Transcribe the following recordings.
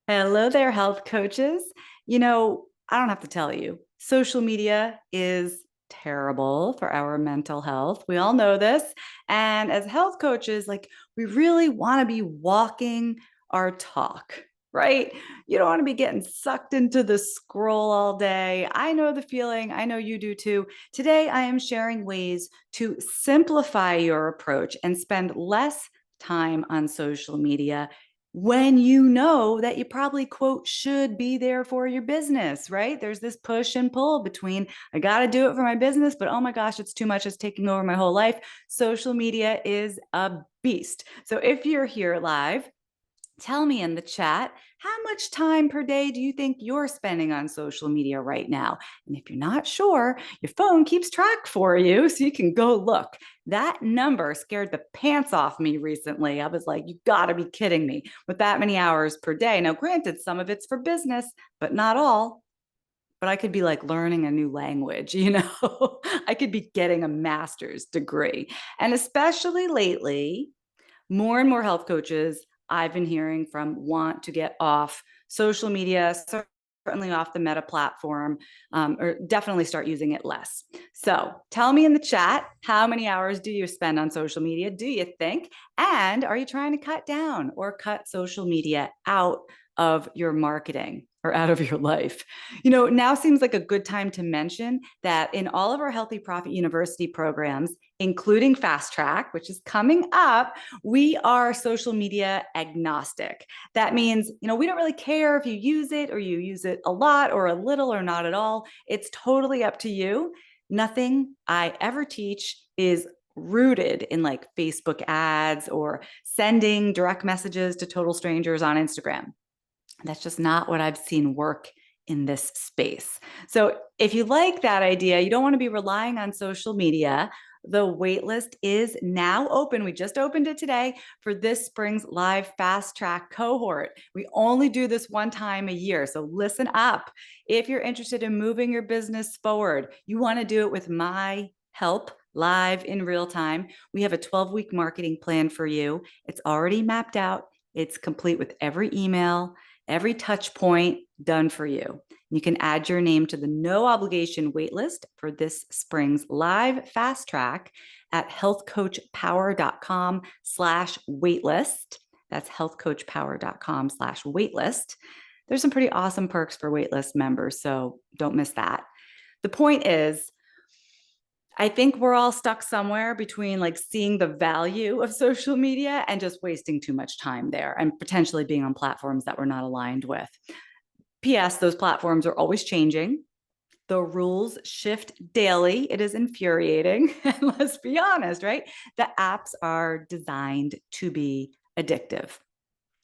Hello there, health coaches. I don't have to tell you, social media is terrible for our mental health. We all know this. And as health coaches, we really want to be walking our talk, right? You don't want to be getting sucked into the scroll all day. I know the feeling. I know you do too. Today, I am sharing ways to simplify your approach and spend less time on social media when you know that you probably, quote, should be there for your business, right? There's this push and pull between, I got to do it for my business, but oh my gosh, it's too much. It's taking over my whole life. Social media is a beast. So if you're here live, tell me in the chat, how much time per day do you think you're spending on social media right now? And if you're not sure, your phone keeps track for you so you can go look. That number scared the pants off me recently. I was like, you gotta be kidding me with that many hours per day. Now, granted, some of it's for business, but not all. But I could be like learning a new language, I could be getting a master's degree. And especially lately, more and more health coaches I've been hearing from want to get off social media, certainly off the Meta platform, or definitely start using it less. So tell me in the chat, how many hours do you spend on social media, do you think? And are you trying to cut down or cut social media out of your marketing or out of your life? Now seems like a good time to mention that in all of our Healthy Profit University programs, including Fast Track, which is coming up, we are social media agnostic. That means, we don't really care if you use it or you use it a lot or a little or not at all. It's totally up to you. Nothing I ever teach is rooted in like Facebook ads or sending direct messages to total strangers on Instagram. That's just not what I've seen work in this space. So if you like that idea, you don't want to be relying on social media. The waitlist is now open. We just opened it today for this spring's live fast track cohort. We only do this one time a year. So listen up. If you're interested in moving your business forward, you want to do it with my help live in real time. We have a 12-week marketing plan for you. It's already mapped out. It's complete with every email, every touch point done for you. You can add your name to the no obligation waitlist for this spring's live fast track at healthcoachpower.com/waitlist. That's healthcoachpower.com/waitlist. There's some pretty awesome perks for waitlist members, so don't miss that. The point is, I think we're all stuck somewhere between like seeing the value of social media and just wasting too much time there and potentially being on platforms that we're not aligned with. P.S. Those platforms are always changing. The rules shift daily. It is infuriating. And let's be honest, right? The apps are designed to be addictive.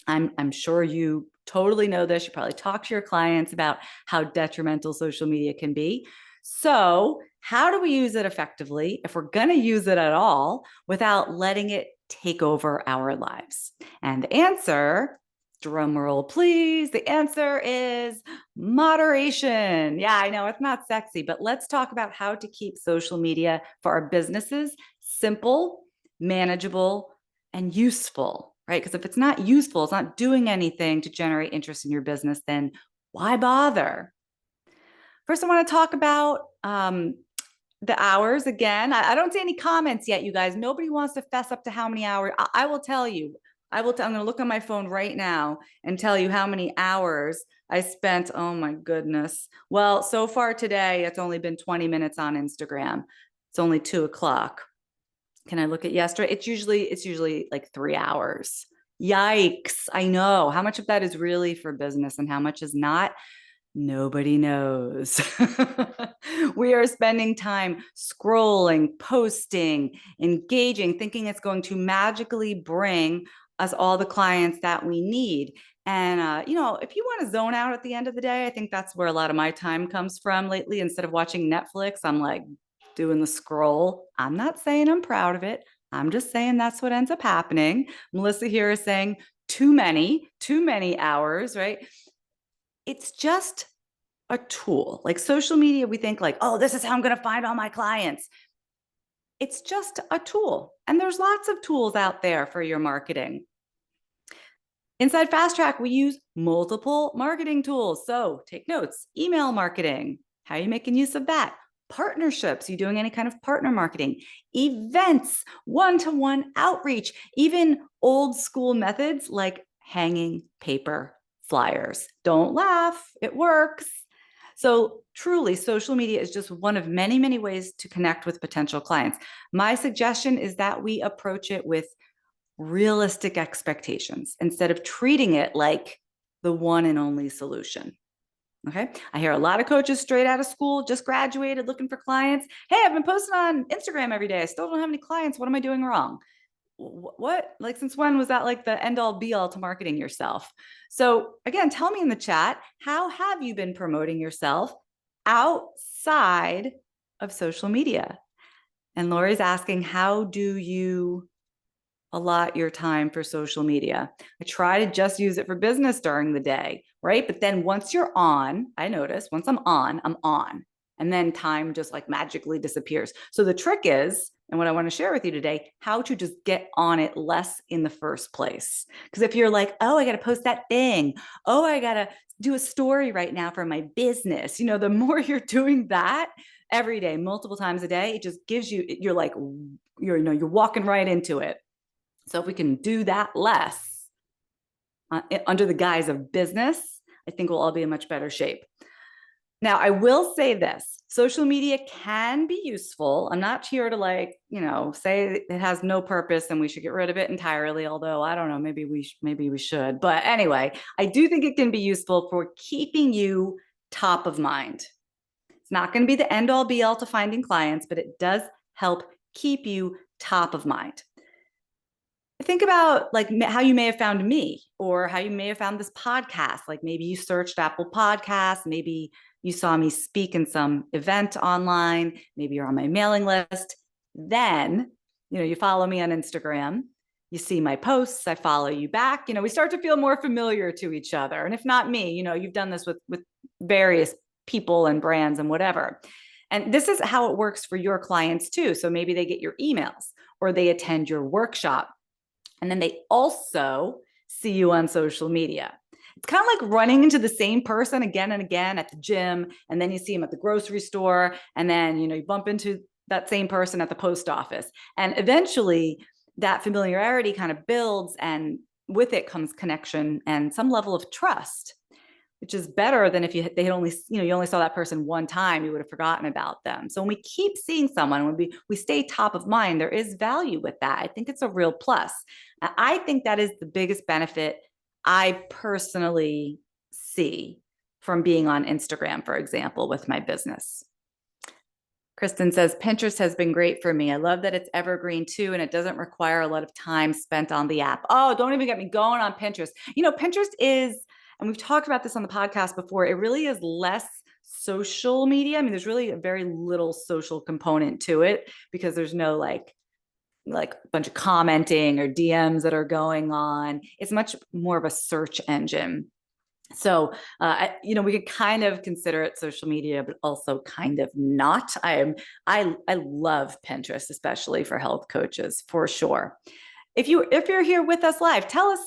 I'm sure you totally know this. You probably talk to your clients about how detrimental social media can be. So, how do we use it effectively if we're going to use it at all without letting it take over our lives? And the answer, drum roll please, the answer is moderation. Yeah, I know it's not sexy, but let's talk about how to keep social media for our businesses simple, manageable, and useful, right? Because if it's not useful, it's not doing anything to generate interest in your business, then why bother? First, I want to talk about the hours again. I don't see any comments yet, you guys. Nobody wants to fess up to how many hours. I will tell you. I'm going to look on my phone right now and tell you how many hours I spent. Oh my goodness. Well, so far today, it's only been 20 minutes on Instagram. It's only 2 o'clock. Can I look at yesterday? It's usually like 3 hours. Yikes. I know. How much of that is really for business and how much is not? Nobody knows. We are spending time scrolling, posting, engaging, thinking it's going to magically bring us all the clients that we need. And, if you want to zone out at the end of the day, I think that's where a lot of my time comes from lately. Instead of watching Netflix, I'm like doing the scroll. I'm not saying I'm proud of it. I'm just saying that's what ends up happening. Melissa here is saying too many hours, right? It's just a tool. Like social media, we think like, oh, this is how I'm going to find all my clients. It's just a tool. And there's lots of tools out there for your marketing. Inside Fast Track, we use multiple marketing tools. So take notes, email marketing. How are you making use of that? Partnerships, you doing any kind of partner marketing, events, one-to-one outreach, even old school methods like hanging paper flyers. Don't laugh, it works. So truly, social media is just one of many, many ways to connect with potential clients. My suggestion is that we approach it with realistic expectations instead of treating it like the one and only solution. Okay. I hear a lot of coaches straight out of school, just graduated, looking for clients. Hey, I've been posting on Instagram every day. I still don't have any clients. What am I doing wrong? What? Like, since when was that like the end all be all to marketing yourself? So, again, tell me in the chat, how have you been promoting yourself outside of social media? And Lori's asking, how do you allot your time for social media? I try to just use it for business during the day, right? But then once you're on, I notice once I'm on, I'm on. And then time just like magically disappears. So the trick is, and what I want to share with you today, how to just get on it less in the first place. Because if you're like, oh, I got to post that thing. Oh, I got to do a story right now for my business. The more you're doing that every day, multiple times a day, it just gives you, you're like, you're walking right into it. So if we can do that less under the guise of business, I think we'll all be in much better shape. Now, I will say this, social media can be useful. I'm not here to say it has no purpose and we should get rid of it entirely, although I don't know, maybe we should. But anyway, I do think it can be useful for keeping you top of mind. It's not going to be the end all be all to finding clients, but it does help keep you top of mind. Think about like how you may have found me or how you may have found this podcast. Like maybe you searched Apple Podcasts, maybe you saw me speak in some event online, maybe you're on my mailing list. Then, you follow me on Instagram, you see my posts, I follow you back. We start to feel more familiar to each other. And if not me, you've done this with various people and brands and whatever. And this is how it works for your clients too. So maybe they get your emails or they attend your workshop. And then they also see you on social media. It's kind of like running into the same person again and again at the gym, and then you see them at the grocery store, and then you bump into that same person at the post office. And eventually that familiarity kind of builds, and with it comes connection and some level of trust, which is better than if you only saw that person one time, you would have forgotten about them. So when we keep seeing someone, when we stay top of mind, there is value with that. I think it's a real plus. I think that is the biggest benefit I personally see from being on Instagram, for example, with my business. Kristen says, Pinterest has been great for me. I love that it's evergreen too, and it doesn't require a lot of time spent on the app. Oh, don't even get me going on Pinterest. Pinterest is, and we've talked about this on the podcast before, it really is less social media. I mean, there's really a very little social component to it because there's no like a bunch of commenting or DMs that are going on. It's much more of a search engine. So, we could kind of consider it social media, but also kind of not. I love Pinterest, especially for health coaches, for sure. If you're here with us live, tell us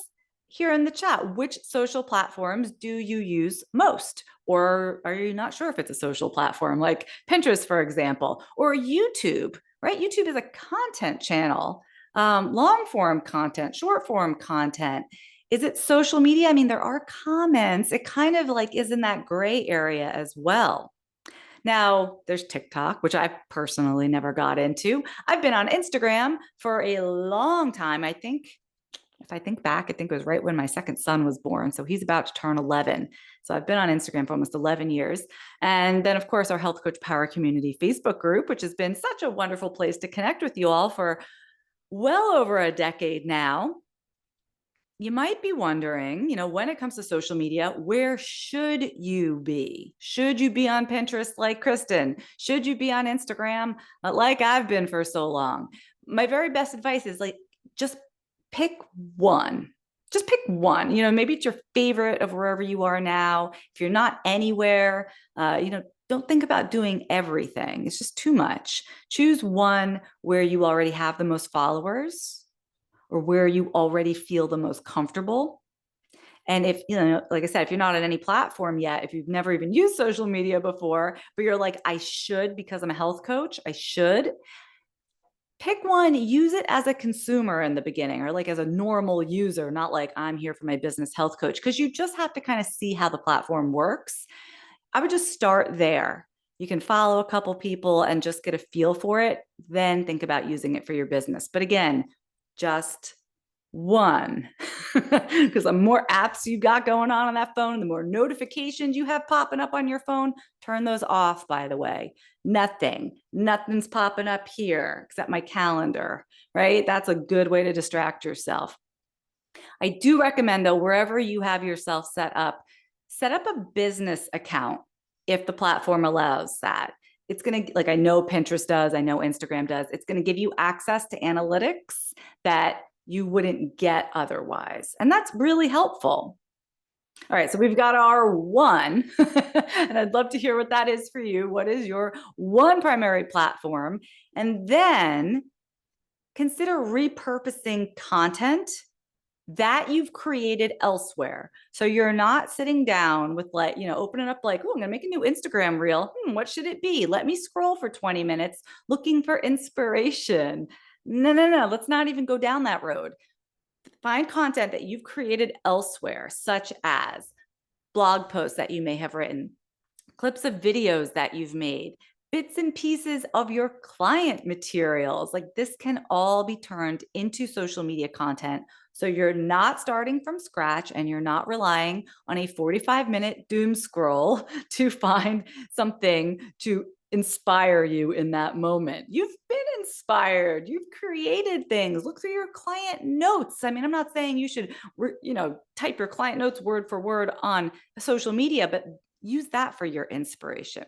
here in the chat, which social platforms do you use most? Or are you not sure if it's a social platform like Pinterest, for example, or YouTube, right? YouTube is a content channel, long form content, short form content. Is it social media? I mean, there are comments. It kind of like is in that gray area as well. Now, there's TikTok, which I personally never got into. I've been on Instagram for a long time. I think, if I think back, I think it was right when my second son was born. So he's about to turn 11. So I've been on Instagram for almost 11 years. And then, of course, our Health Coach Power Community Facebook group, which has been such a wonderful place to connect with you all for well over a decade now. You might be wondering, when it comes to social media, where should you be? Should you be on Pinterest like Kristen? Should you be on Instagram like I've been for so long? My very best advice is just pick one. Just pick one. Maybe it's your favorite of wherever you are now. If you're not anywhere, don't think about doing everything. It's just too much. Choose one where you already have the most followers, or where you already feel the most comfortable, And if, you know, like I said, if you're not on any platform yet, if you've never even used social media before, but you're like, I should because I'm a health coach, I should pick one, use it as a consumer in the beginning or like as a normal user, not like I'm here for my business health coach, because you just have to kind of see how the platform works. I would just start there. You can follow a couple people and just get a feel for it, then think about using it for your business. But again, just one, because the more apps you've got going on that phone, the more notifications you have popping up on your phone, turn those off, by the way. Nothing's popping up here except my calendar, right? That's a good way to distract yourself. I do recommend, though, wherever you have yourself set up a business account if the platform allows that. It's going to, like, I know Pinterest does, I know Instagram does. It's going to give you access to analytics that you wouldn't get otherwise. And that's really helpful. All right, so we've got our one, and I'd love to hear what that is for you. What is your one primary platform? And then consider repurposing content that you've created elsewhere. So you're not sitting down with, like, you know, opening up like, oh, I'm gonna make a new Instagram reel. What should it be? Let me scroll for 20 minutes looking for inspiration. No. Let's not even go down that road. Find content that you've created elsewhere, such as blog posts that you may have written, clips of videos that you've made, bits and pieces of your client materials. Like, this can all be turned into social media content. So you're not starting from scratch and you're not relying on a 45-minute doom scroll to find something to inspire you in that moment. You've been inspired. You've created things. Look through your client notes. I mean, I'm not saying you should, type your client notes word for word on social media, but use that for your inspiration.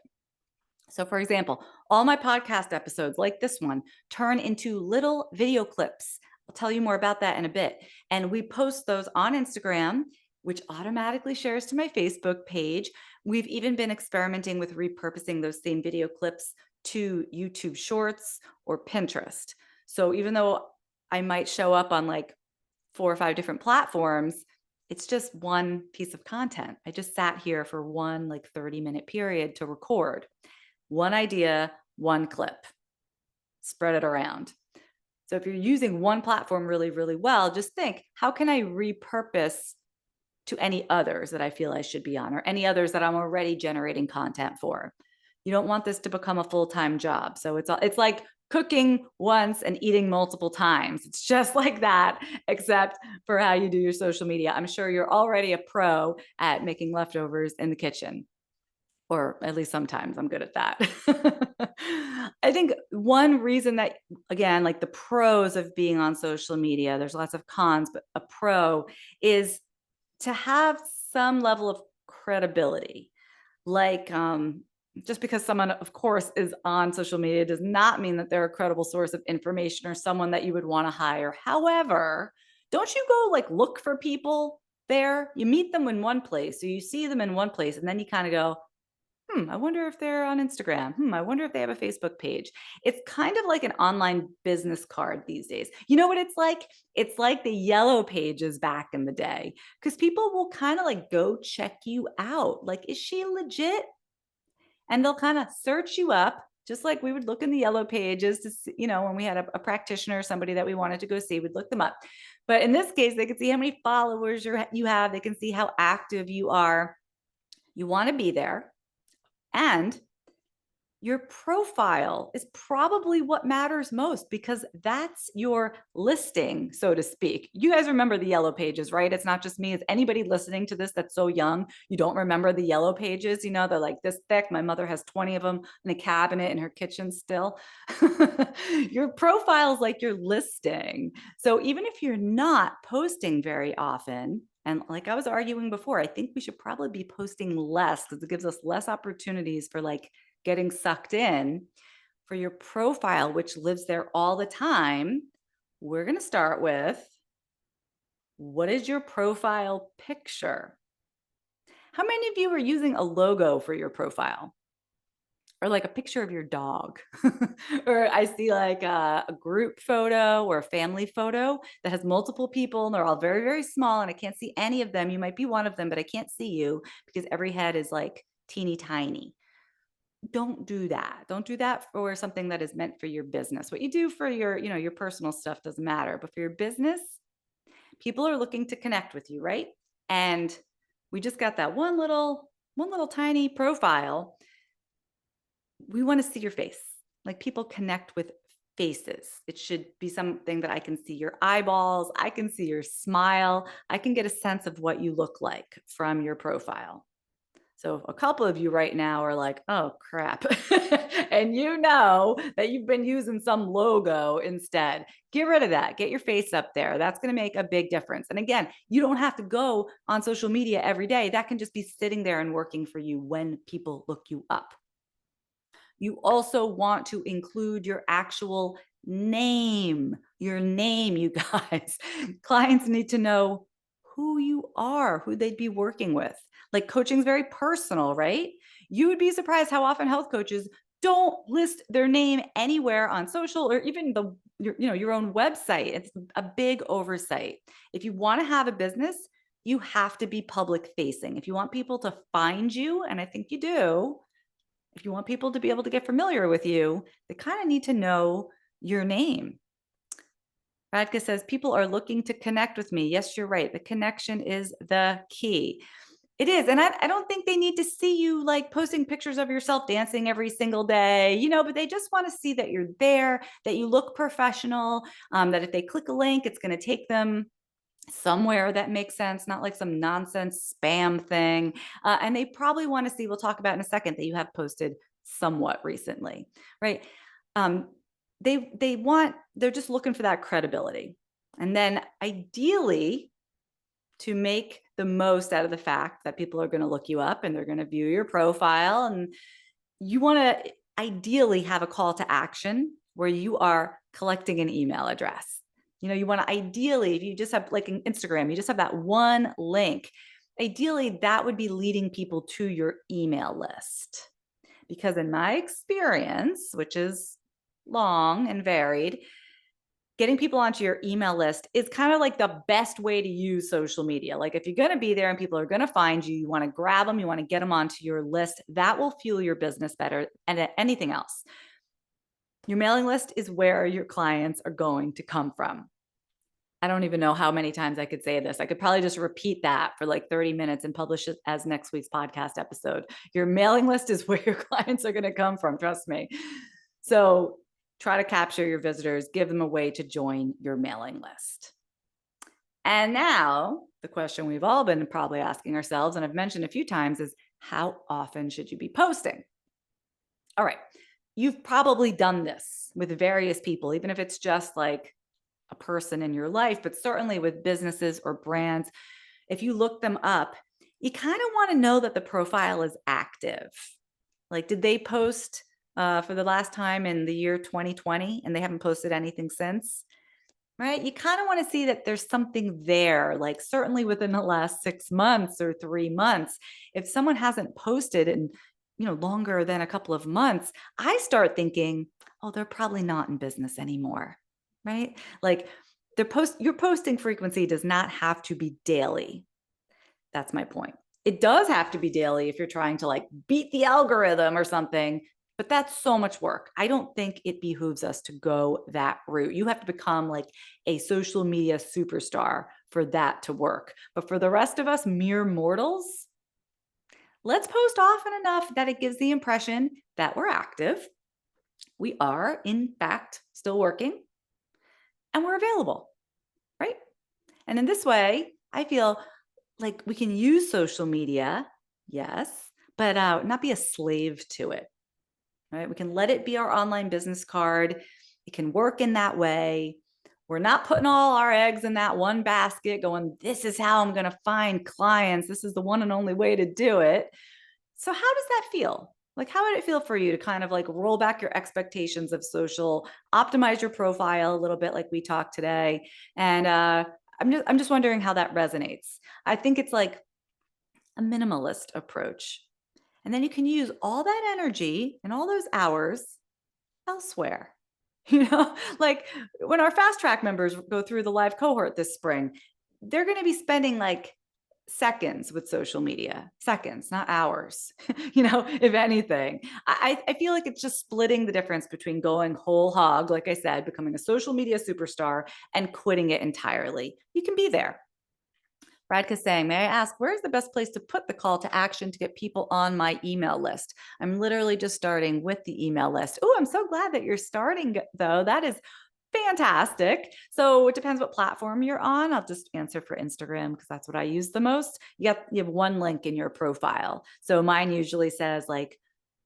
So, for example, all my podcast episodes, like this one, turn into little video clips. I'll tell you more about that in a bit. And we post those on Instagram, which automatically shares to my Facebook page. We've even been experimenting with repurposing those same video clips to YouTube Shorts or Pinterest. So even though I might show up on like 4 or 5 different platforms, it's just one piece of content. I just sat here for one like 30-minute period to record. One idea, one clip, spread it around. So if you're using one platform really, really well, just think, how can I repurpose to any others that I feel I should be on, or any others that I'm already generating content for? You don't want this to become a full-time job. So it's like cooking once and eating multiple times. It's just like that, except for how you do your social media. I'm sure you're already a pro at making leftovers in the kitchen. Or at least sometimes I'm good at that. I think one reason that, again, like the pros of being on social media, there's lots of cons, but a pro is to have some level of credibility. Like, just because someone, of course, is on social media does not mean that they're a credible source of information or someone that you would want to hire. However, don't you go like look for people there? You meet them in one place, so you see them in one place, and then you kind of go, I wonder if they're on Instagram. I wonder if they have a Facebook page. It's kind of like an online business card these days. You know what it's like? It's like the yellow pages back in the day, because people will kind of like go check you out. Like, is she legit? And they'll kind of search you up, just like we would look in the yellow pages to see, when we had a practitioner or somebody that we wanted to go see, we'd look them up. But in this case, they could see how many followers you have. They can see how active you are. You want to be there. And your profile is probably what matters most, because that's your listing, so to speak. You guys remember the yellow pages, right? It's not just me. Is anybody listening to this that's so young you don't remember the yellow pages? They're like this thick. My mother has 20 of them in a cabinet in her kitchen still. Your profile is like your listing. So even if you're not posting very often, and like I was arguing before, I think we should probably be posting less, because it gives us less opportunities for like getting sucked in. For your profile, which lives there all the time, we're going to start with, what is your profile picture? How many of you are using a logo for your profile? or like a picture of your dog. Or I see like a group photo or a family photo that has multiple people and they're all very, very small and I can't see any of them. You might be one of them, but I can't see you because every head is like teeny tiny. Don't do that. Don't do that for something that is meant for your business. What you do for your, your personal stuff doesn't matter, but for your business, people are looking to connect with you, right? And we just got that one little tiny profile. We want to see your face. Like people connect with faces. It should be something that I can see your eyeballs, I can see your smile, I can get a sense of what you look like from your profile. So a couple of you right now are like, oh crap. And you know that you've been using some logo instead. Get rid of that. Get your face up there. That's going to make a big difference. And again, you don't have to go on social media every day. That can just be sitting there and working for you when people look you up. You also want to include your actual name, you guys. Clients need to know who you are, who they'd be working with. Like coaching is very personal, right? You would be surprised how often health coaches don't list their name anywhere on social or even your own website. It's a big oversight. If you want to have a business, you have to be public facing. If you want people to find you, and I think you do, if you want people to be able to get familiar with you, they kind of need to know your name. Radka says, people are looking to connect with me. Yes, you're right. The connection is the key. It is. And I don't think they need to see you like posting pictures of yourself dancing every single day, but they just want to see that you're there, that you look professional, that if they click a link, it's going to take them somewhere that makes sense, not like some nonsense spam thing. And they probably want to see, we'll talk about in a second, that you have posted somewhat recently, right? Um, they're just looking for that credibility. And then ideally, to make the most out of the fact that people are going to look you up and they're going to view your profile, and you want to ideally have a call to action where you are collecting an email address. You want to ideally, if you just have like an Instagram, you just have that one link. Ideally, that would be leading people to your email list. Because in my experience, which is long and varied, getting people onto your email list is kind of like the best way to use social media. Like if you're going to be there and people are going to find you, you want to grab them, you want to get them onto your list. That will fuel your business better than anything else. Your mailing list is where your clients are going to come from. I don't even know how many times I could say this. I could probably just repeat that for like 30 minutes and publish it as next week's podcast episode. Your mailing list is where your clients are going to come from. Trust me. So try to capture your visitors, give them a way to join your mailing list. And now the question we've all been probably asking ourselves, and I've mentioned a few times, is how often should you be posting? All right. You've probably done this with various people, even if it's just like a person in your life, but certainly with businesses or brands. If you look them up, you kind of want to know that the profile is active. Like, did they post for the last time in the year 2020 and they haven't posted anything since? Right? You kind of want to see that there's something there, like certainly within the last 6 months or 3 months. If someone hasn't posted in, longer than a couple of months, I start thinking, oh, they're probably not in business anymore. Right? Like your posting frequency does not have to be daily. That's my point. It does have to be daily if you're trying to like beat the algorithm or something, but that's so much work. I don't think it behooves us to go that route. You have to become like a social media superstar for that to work. But for the rest of us, mere mortals, let's post often enough that it gives the impression that we're active. We are, in fact, still working and we're available, right? And in this way, I feel like we can use social media, yes, but not be a slave to it, right? We can let it be our online business card. It can work in that way. We're not putting all our eggs in that one basket going, this is how I'm going to find clients. This is the one and only way to do it. So how does that feel? Like, how would it feel for you to kind of like roll back your expectations of social, optimize your profile a little bit like we talked today? And I'm just wondering how that resonates. I think it's like a minimalist approach. And then you can use all that energy and all those hours elsewhere. Like when our fast track members go through the live cohort this spring, they're going to be spending like seconds with social media, seconds, not hours, if anything. I feel like it's just splitting the difference between going whole hog, like I said, becoming a social media superstar and quitting it entirely. You can be there. Radka's saying, may I ask, where's the best place to put the call to action to get people on my email list? I'm literally just starting with the email list. Oh, I'm so glad that you're starting, though. That is fantastic. So it depends what platform you're on. I'll just answer for Instagram because that's what I use the most. You have one link in your profile. So mine usually says like,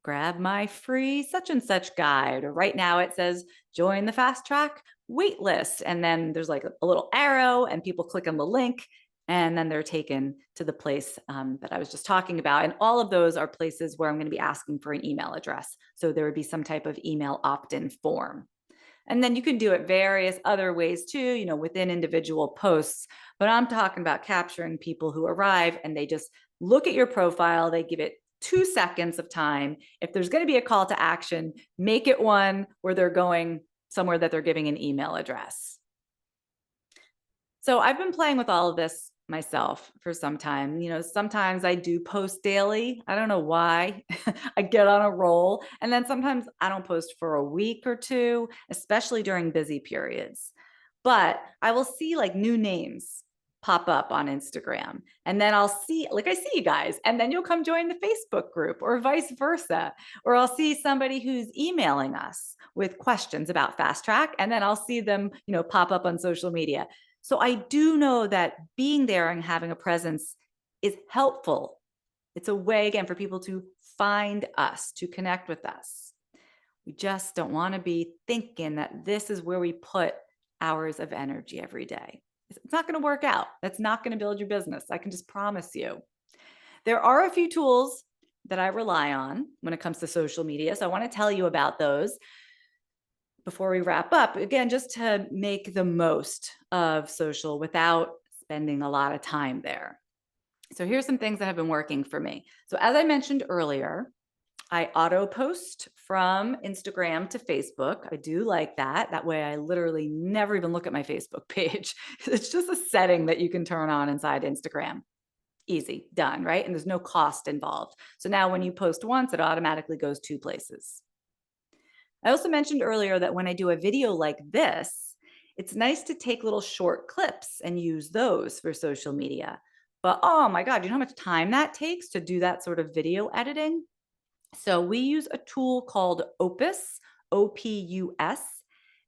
grab my free such and such guide. Or right now it says, join the fast track wait list. And then there's like a little arrow and people click on the link and then they're taken to the place that I was just talking about. And all of those are places where I'm going to be asking for an email address. So there would be some type of email opt-in form. And then you can do it various other ways too, within individual posts. But I'm talking about capturing people who arrive and they just look at your profile, they give it 2 seconds of time. If there's going to be a call to action, make it one where they're going somewhere that they're giving an email address. So I've been playing with all of this myself for some time. Sometimes I do post daily. I don't know why. I get on a roll. And then sometimes I don't post for a week or two, especially during busy periods. But I will see like new names pop up on Instagram. And then I'll see, like I see you guys, and then you'll come join the Facebook group or vice versa. Or I'll see somebody who's emailing us with questions about Fast Track. And then I'll see them, pop up on social media. So I do know that being there and having a presence is helpful. It's a way, again, for people to find us, to connect with us. We just don't want to be thinking that this is where we put hours of energy every day. It's not going to work out. That's not going to build your business. I can just promise you. There are a few tools that I rely on when it comes to social media. So I want to tell you about those before we wrap up, again, just to make the most of social without spending a lot of time there. So here's some things that have been working for me. So as I mentioned earlier, I auto post from Instagram to Facebook. I do like that. That way I literally never even look at my Facebook page. It's just a setting that you can turn on inside Instagram. Easy, done, right? And there's no cost involved. So now when you post once, it automatically goes 2 places. I also mentioned earlier that when I do a video like this, it's nice to take little short clips and use those for social media. But oh my God, you know how much time that takes to do that sort of video editing? So we use a tool called Opus, OPUS.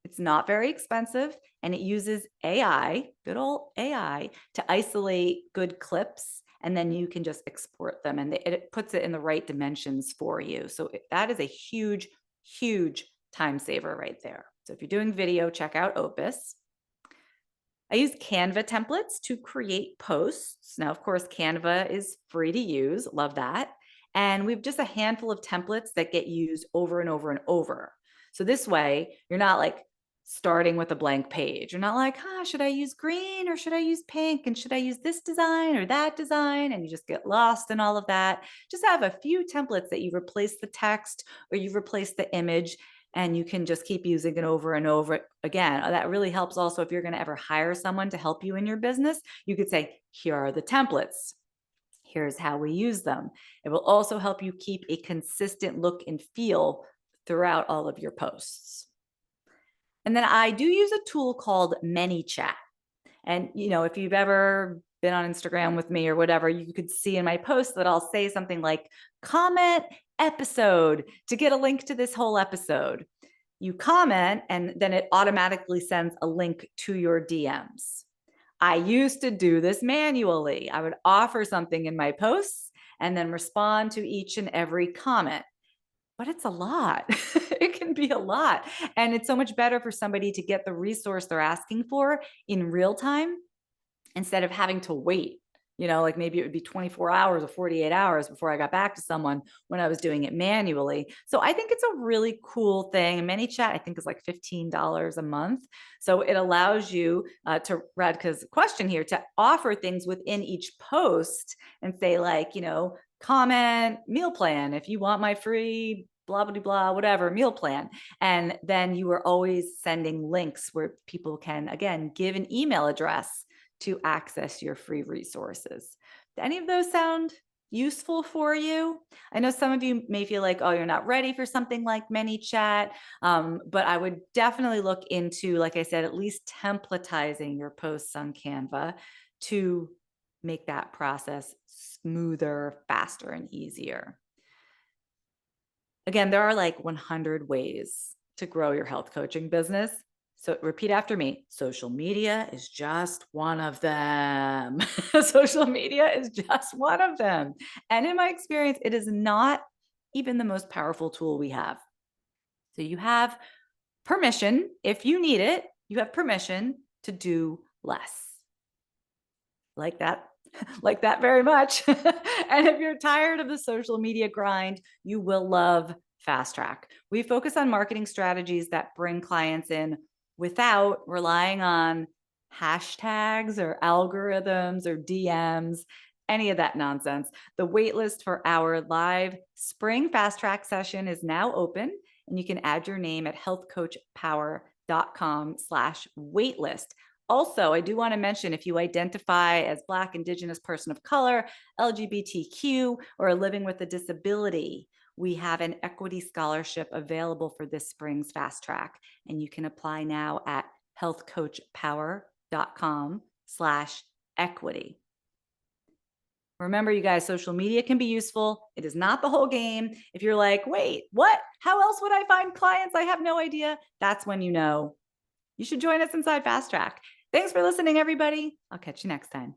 It's not very expensive and it uses AI, good old AI, to isolate good clips. And then you can just export them and it puts it in the right dimensions for you. So that is a huge, huge time saver right there. So if you're doing video, check out Opus. I use Canva templates to create posts. Now, of course, Canva is free to use. Love that. And we've just a handful of templates that get used over and over and over. So this way, you're not like starting with a blank page. You're not like, should I use green or should I use pink? And should I use this design or that design? And you just get lost in all of that. Just have a few templates that you replace the text or you replace the image and you can just keep using it over and over again. That really helps also if you're going to ever hire someone to help you in your business. You could say, here are the templates. Here's how we use them. It will also help you keep a consistent look and feel throughout all of your posts. And then I do use a tool called ManyChat. And, if you've ever been on Instagram with me or whatever, you could see in my posts that I'll say something like, comment episode to get a link to this whole episode. You comment and then it automatically sends a link to your DMs. I used to do this manually. I would offer something in my posts and then respond to each and every comment. But it's a lot. It can be a lot. And it's so much better for somebody to get the resource they're asking for in real time instead of having to wait, Like maybe it would be 24 hours or 48 hours before I got back to someone when I was doing it manually. So I think it's a really cool thing. ManyChat, I think, is like $15 a month. So it allows you, to Radka's question here, to offer things within each post and say, like, comment meal plan if you want my free blah blah blah whatever meal plan. And then you are always sending links where people can, again, give an email address to access your free resources. Do any of those sound useful for you? I know some of you may feel like, oh, you're not ready for something like ManyChat, but I would definitely look into, like I said, at least templatizing your posts on Canva to make that process smoother, faster, and easier. Again, there are like 100 ways to grow your health coaching business. So repeat after me. Social media is just one of them. Social media is just one of them. And in my experience, it is not even the most powerful tool we have. So you have permission, if you need it, you have permission to do less. Like that. Like that very much. And if you're tired of the social media grind, you will love Fast Track. We focus on marketing strategies that bring clients in without relying on hashtags or algorithms or DMs, any of that nonsense. The waitlist for our live spring Fast Track session is now open, and you can add your name at healthcoachpower.com/waitlist. Also, I do want to mention, if you identify as Black, Indigenous, person of color, LGBTQ, or living with a disability, we have an equity scholarship available for this spring's Fast Track, and you can apply now at healthcoachpower.com/equity. Remember, you guys, social media can be useful. It is not the whole game. If you're like, wait, what? How else would I find clients? I have no idea. That's when you know you should join us inside Fast Track. Thanks for listening, everybody. I'll catch you next time.